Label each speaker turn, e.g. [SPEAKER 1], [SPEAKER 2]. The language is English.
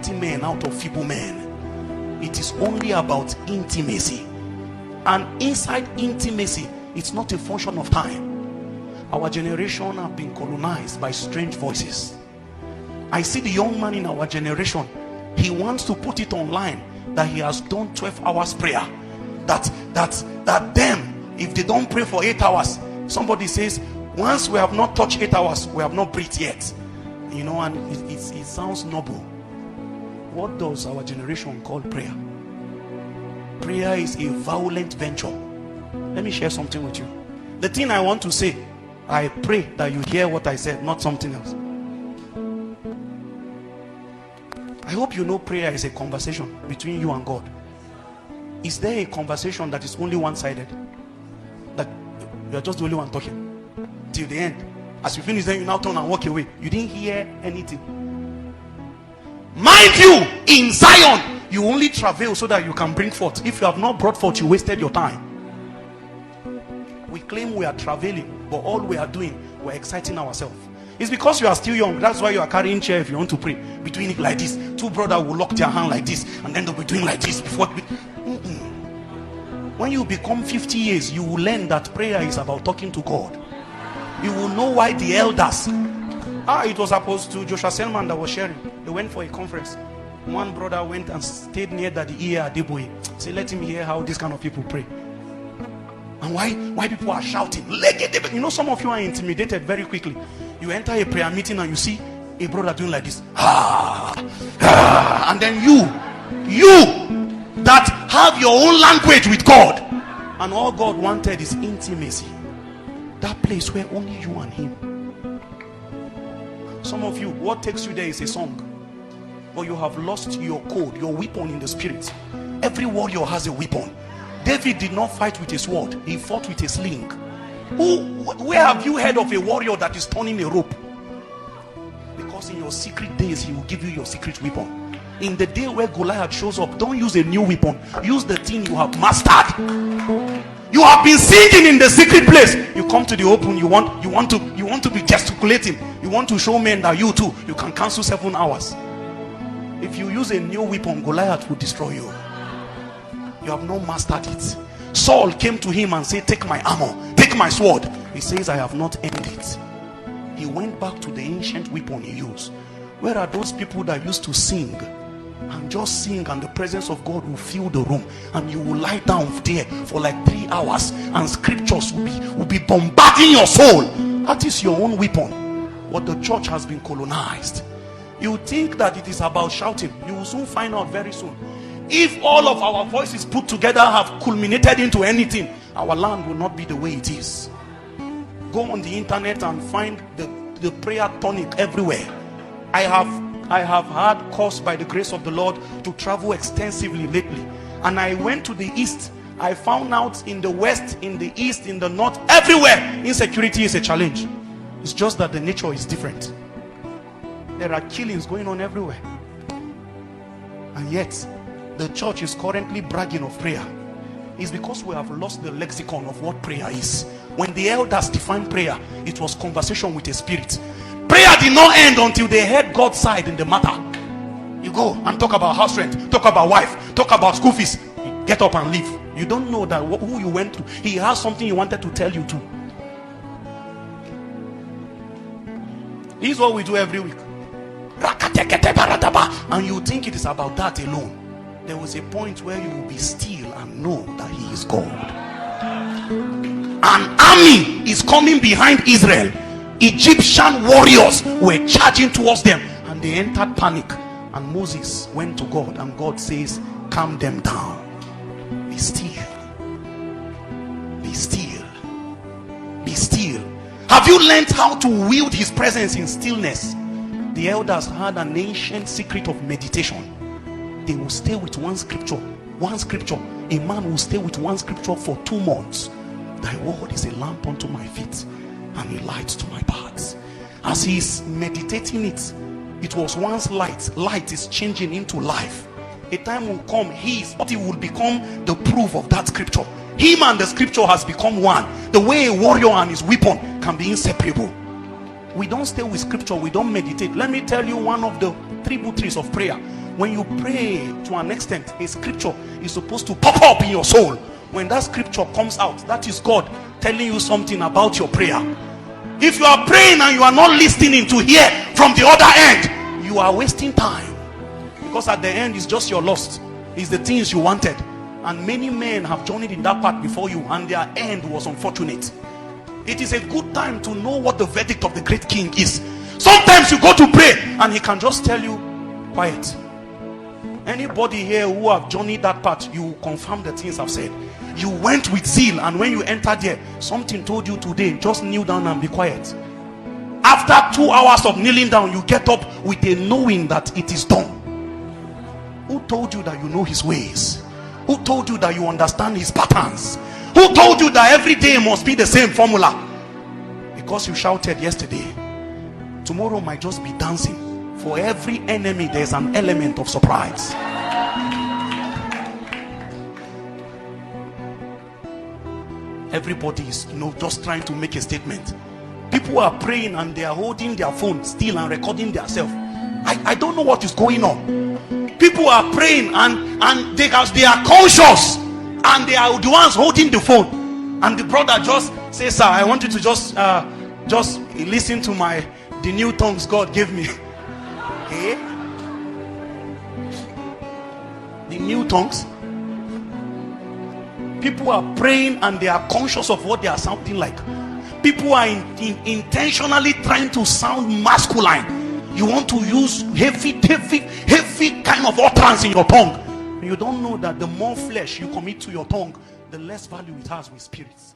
[SPEAKER 1] mighty men out of feeble men. It is only about intimacy. And inside intimacy, it's not a function of time. Our generation have been colonized by strange voices. I see the young man in our generation, he wants to put it online that he has done 12 hours prayer. That them, if they don't pray for 8 hours, somebody says, once we have not touched 8 hours, we have not breathed yet. You know, and it sounds noble. What does our generation call prayer? Prayer is a violent venture. Let me share something with you. The thing I want to say, I pray that you hear what I said, not something else. I hope you know prayer is a conversation between you and God. Is there a conversation that is only one-sided? That you are just the only one talking till the end? As you finish, then you now turn and walk away. You didn't hear anything. Mind you, in Zion, you only travail so that you can bring forth. If you have not brought forth, you wasted your time. We claim we are traveling, but all we are doing, we're exciting ourselves. It's because you are still young. That's why you are carrying chair if you want to pray. Be doing it like this. Two brothers will lock their hand like this, and then they'll be doing like this before. When you become 50 years, you will learn that prayer is about talking to God. You will know why the elders. It was Apostle Joshua Selman that was sharing. They went for a conference. One brother went and stayed near the ear Adeboye. Say, let him hear how these kind of people pray. And why people are shouting. You know, some of you are intimidated very quickly. You enter a prayer meeting and you see a brother doing like this. And then you that have your own language with God, and all God wanted is intimacy. That place where only you and him. Some of you, what takes you there is a song, but you have lost your code, your weapon in the spirit. Every warrior has a weapon. David did not fight with a sword, he fought with a sling. Where have you heard of a warrior that is turning a rope? Because in your secret days, he will give you your secret weapon. In the day where Goliath shows up, don't use a new weapon. Use the thing you have mastered. You have been singing in the secret place. You come to the open, you want to be gesticulating. You want to show men that you too, you can cancel 7 hours. If you use a new weapon, Goliath will destroy you. You have not mastered it. Saul came to him and said, take my armor, take my sword. He says, I have not earned it. He went back to the ancient weapon he used. Where are those people that used to sing and just sing, and the presence of God will fill the room, and you will lie down there for like 3 hours, and scriptures will be bombarding your soul? That is your own weapon. But the church has been colonized. You think that it is about shouting. You will soon find out very soon. If all of our voices put together have culminated into anything, our land will not be the way it is. Go on the internet and find the prayer tonic everywhere. I have had cause by the grace of the Lord to travel extensively lately, and I went to the east. I found out in the west, in the east, in the north, everywhere insecurity is a challenge. It's just that the nature is different. There are killings going on everywhere, and yet the church is currently bragging of prayer. It's because we have lost the lexicon of what prayer is. When the elders defined prayer, it was conversation with a spirit. Prayer did not end until they heard God's side in the matter. You go and talk about house rent, talk about wife, talk about school fees, get up and leave. You don't know that who you went to. He has something he wanted to tell you too. This is what we do every week. And you think it is about that alone. There was a point where you will be still and know that he is God. An army is coming behind Israel. Egyptian warriors were charging towards them, and they entered panic. And Moses went to God, and God says, calm them down. Be still. Be still. Be still. Have you learned how to wield his presence in stillness? The elders had an ancient secret of meditation. They will stay with one scripture. A man will stay with one scripture for 2 months. Thy word is a lamp unto my feet and a light to my paths. As he is meditating it, it was once light. Light is changing into life. A time will come, he will become the proof of that scripture. Him and the scripture has become one. The way a warrior and his weapon can be inseparable. We don't stay with scripture, we don't meditate. Let me tell you one of the tributaries of prayer. When you pray to an extent, a scripture is supposed to pop up in your soul. When that scripture comes out, that is God telling you something about your prayer. If you are praying and you are not listening to hear from the other end, you are wasting time, because at the end it's just your loss. It's the things you wanted. And many men have journeyed in that path before you, and their end was unfortunate. It is a good time to know what the verdict of the great king is. Sometimes you go to pray and he can just tell you, quiet. Anybody here who have journeyed that path, you confirm the things I've said. You went with zeal, and when you entered there, something told you today, just kneel down and be quiet. After 2 hours of kneeling down, you get up with a knowing that it is done. Who told you that you know his ways? Who told you that you understand his patterns? Who told you that every day must be the same formula? Because you shouted yesterday, tomorrow might just be dancing. For every enemy, there's an element of surprise. Everybody is, just trying to make a statement. People are praying and they are holding their phone still and recording themselves. I don't know what is going on. People are praying and they are conscious, and they are the ones holding the phone. And the brother just says, sir, I want you to just listen to the new tongues God gave me. Okay? The new tongues. People are praying and they are conscious of what they are sounding like. People are intentionally trying to sound masculine. You want to use heavy kind of utterance in your tongue. You don't know that the more flesh you commit to your tongue, the less value it has with spirits.